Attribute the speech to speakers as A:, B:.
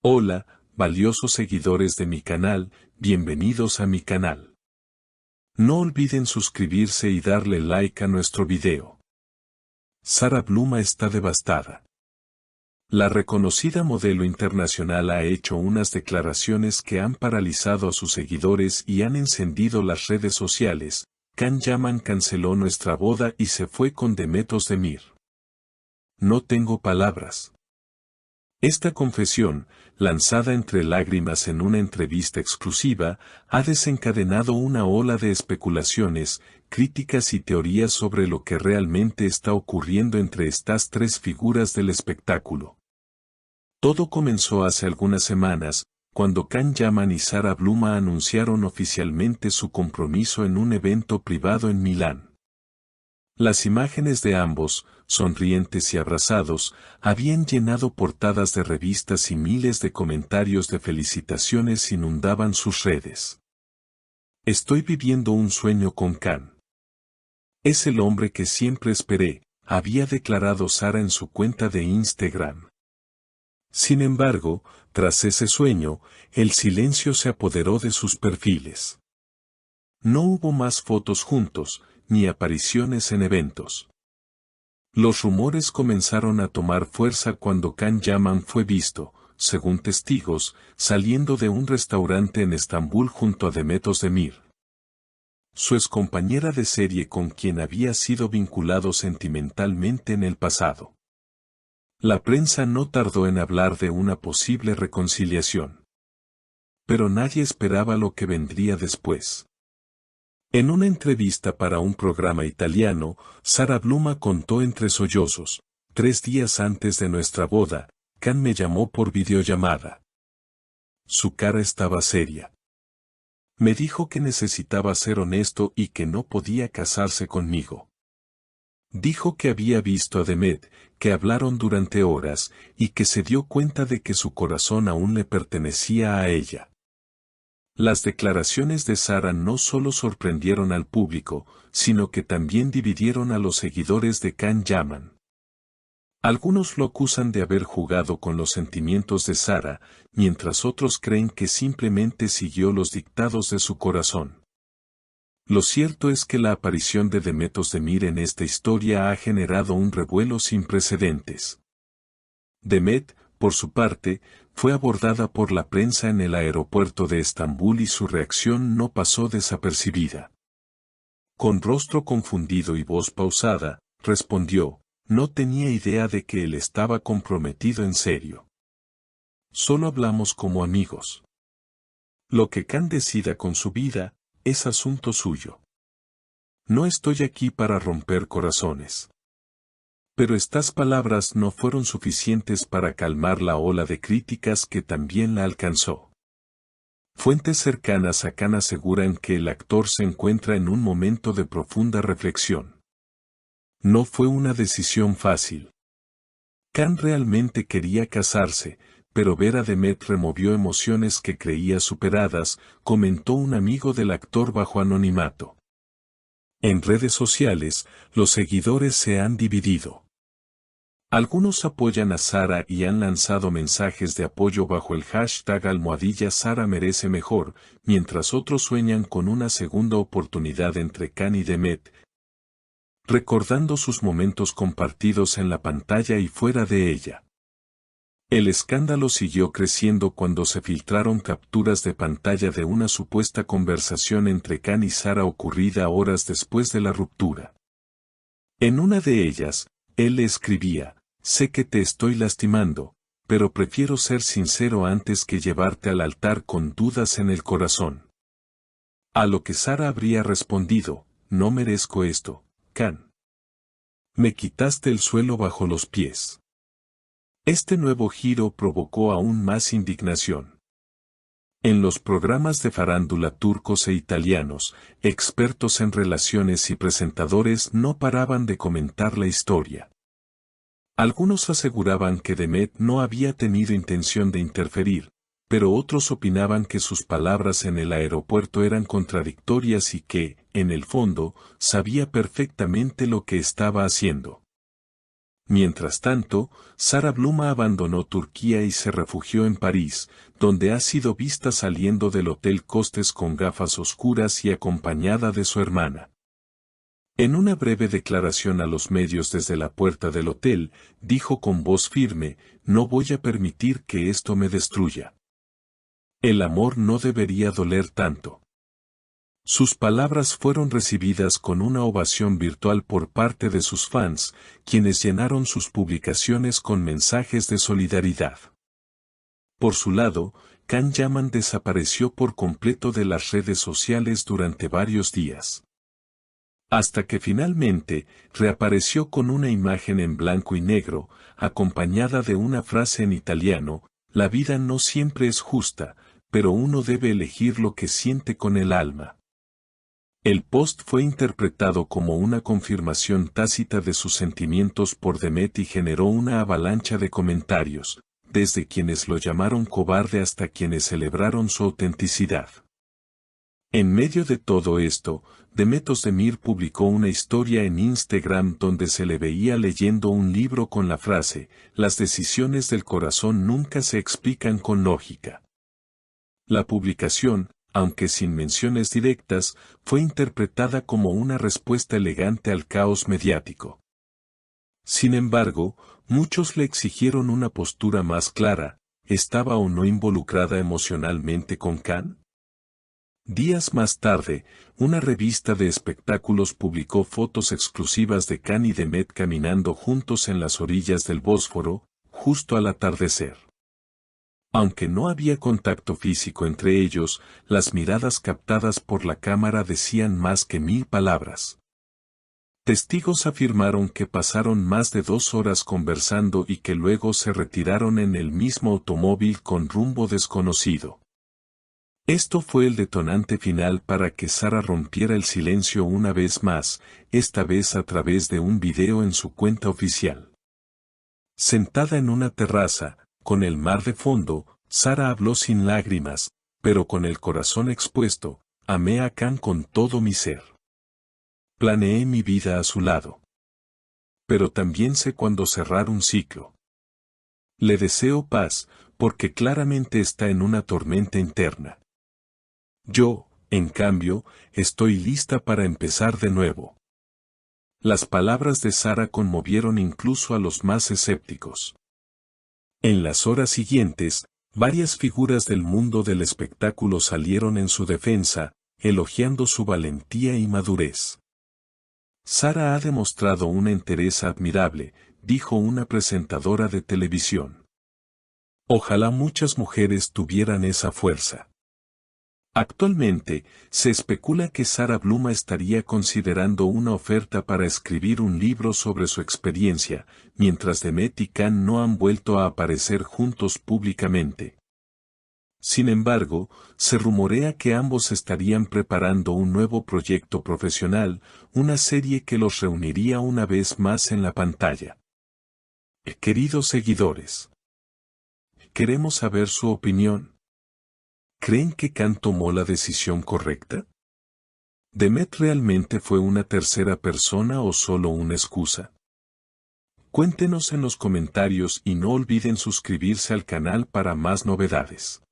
A: Hola, valiosos seguidores de mi canal, bienvenidos a mi canal. No olviden suscribirse y darle like a nuestro video. Sara Bluma está devastada. La reconocida modelo internacional ha hecho unas declaraciones que han paralizado a sus seguidores y han encendido las redes sociales. Can Yaman canceló nuestra boda y se fue con Demet Özdemir. No tengo palabras. Esta confesión, lanzada entre lágrimas en una entrevista exclusiva, ha desencadenado una ola de especulaciones, críticas y teorías sobre lo que realmente está ocurriendo entre estas tres figuras del espectáculo. Todo comenzó hace algunas semanas, cuando Can Yaman y Sara Bluma anunciaron oficialmente su compromiso en un evento privado en Milán. Las imágenes de ambos, sonrientes y abrazados, habían llenado portadas de revistas y miles de comentarios de felicitaciones inundaban sus redes. Estoy viviendo un sueño con Can. Es el hombre que siempre esperé, había declarado Sara en su cuenta de Instagram. Sin embargo, tras ese sueño, el silencio se apoderó de sus perfiles. No hubo más fotos juntos, ni apariciones en eventos. Los rumores comenzaron a tomar fuerza cuando Can Yaman fue visto, según testigos, saliendo de un restaurante en Estambul junto a Demet Özdemir, su excompañera de serie con quien había sido vinculado sentimentalmente en el pasado. La prensa no tardó en hablar de una posible reconciliación. Pero nadie esperaba lo que vendría después. En una entrevista para un programa italiano, Sara Bluma contó entre sollozos: 3 días antes de nuestra boda, Can me llamó por videollamada. Su cara estaba seria. Me dijo que necesitaba ser honesto y que no podía casarse conmigo. Dijo que había visto a Demet, que hablaron durante horas, y que se dio cuenta de que su corazón aún le pertenecía a ella. Las declaraciones de Sara no solo sorprendieron al público, sino que también dividieron a los seguidores de Can Yaman. Algunos lo acusan de haber jugado con los sentimientos de Sara, mientras otros creen que simplemente siguió los dictados de su corazón. Lo cierto es que la aparición de Demet Özdemir en esta historia ha generado un revuelo sin precedentes. Demet, por su parte, fue abordada por la prensa en el aeropuerto de Estambul y su reacción no pasó desapercibida. Con rostro confundido y voz pausada, respondió: no tenía idea de que él estaba comprometido en serio. Solo hablamos como amigos. Lo que Can decida con su vida, es asunto suyo. No estoy aquí para romper corazones. Pero estas palabras no fueron suficientes para calmar la ola de críticas que también la alcanzó. Fuentes cercanas a Can aseguran que el actor se encuentra en un momento de profunda reflexión. No fue una decisión fácil. Can realmente quería casarse, pero ver a Demet removió emociones que creía superadas, comentó un amigo del actor bajo anonimato. En redes sociales, los seguidores se han dividido. Algunos apoyan a Sara y han lanzado mensajes de apoyo bajo el hashtag #Sara merece mejor, mientras otros sueñan con una segunda oportunidad entre Can y Demet, recordando sus momentos compartidos en la pantalla y fuera de ella. El escándalo siguió creciendo cuando se filtraron capturas de pantalla de una supuesta conversación entre Can y Sara ocurrida horas después de la ruptura. En una de ellas, él le escribía: sé que te estoy lastimando, pero prefiero ser sincero antes que llevarte al altar con dudas en el corazón. A lo que Sara habría respondido: no merezco esto, Can. Me quitaste el suelo bajo los pies. Este nuevo giro provocó aún más indignación. En los programas de farándula turcos e italianos, expertos en relaciones y presentadores no paraban de comentar la historia. Algunos aseguraban que Demet no había tenido intención de interferir, pero otros opinaban que sus palabras en el aeropuerto eran contradictorias y que, en el fondo, sabía perfectamente lo que estaba haciendo. Mientras tanto, Sara Bluma abandonó Turquía y se refugió en París, donde ha sido vista saliendo del Hotel Costes con gafas oscuras y acompañada de su hermana. En una breve declaración a los medios desde la puerta del hotel, dijo con voz firme: "No voy a permitir que esto me destruya. El amor no debería doler tanto". Sus palabras fueron recibidas con una ovación virtual por parte de sus fans, quienes llenaron sus publicaciones con mensajes de solidaridad. Por su lado, Can Yaman desapareció por completo de las redes sociales durante varios días. Hasta que finalmente, reapareció con una imagen en blanco y negro, acompañada de una frase en italiano: "La vida no siempre es justa, pero uno debe elegir lo que siente con el alma". El post fue interpretado como una confirmación tácita de sus sentimientos por Demet y generó una avalancha de comentarios, desde quienes lo llamaron cobarde hasta quienes celebraron su autenticidad. En medio de todo esto, Demet Özdemir publicó una historia en Instagram donde se le veía leyendo un libro con la frase: "Las decisiones del corazón nunca se explican con lógica". La publicación, aunque sin menciones directas, fue interpretada como una respuesta elegante al caos mediático. Sin embargo, muchos le exigieron una postura más clara: ¿estaba o no involucrada emocionalmente con Can? Días más tarde, una revista de espectáculos publicó fotos exclusivas de Can y Demet caminando juntos en las orillas del Bósforo, justo al atardecer. Aunque no había contacto físico entre ellos, las miradas captadas por la cámara decían más que 1000 palabras. Testigos afirmaron que pasaron más de 2 horas conversando y que luego se retiraron en el mismo automóvil con rumbo desconocido. Esto fue el detonante final para que Sara rompiera el silencio una vez más, esta vez a través de un video en su cuenta oficial. Sentada en una terraza, con el mar de fondo, Sara habló sin lágrimas, pero con el corazón expuesto: "Amé a Can con todo mi ser. Planeé mi vida a su lado. Pero también sé cuándo cerrar un ciclo. Le deseo paz, porque claramente está en una tormenta interna. Yo, en cambio, estoy lista para empezar de nuevo". Las palabras de Sara conmovieron incluso a los más escépticos. En las horas siguientes, varias figuras del mundo del espectáculo salieron en su defensa, elogiando su valentía y madurez. "Sara ha demostrado una entereza admirable", dijo una presentadora de televisión. "Ojalá muchas mujeres tuvieran esa fuerza". Actualmente, se especula que Sara Bluma estaría considerando una oferta para escribir un libro sobre su experiencia, mientras Demet y Can no han vuelto a aparecer juntos públicamente. Sin embargo, se rumorea que ambos estarían preparando un nuevo proyecto profesional, una serie que los reuniría una vez más en la pantalla. Queridos seguidores, queremos saber su opinión. ¿Creen que Can tomó la decisión correcta? ¿Demet realmente fue una tercera persona o solo una excusa? Cuéntenos en los comentarios y no olviden suscribirse al canal para más novedades.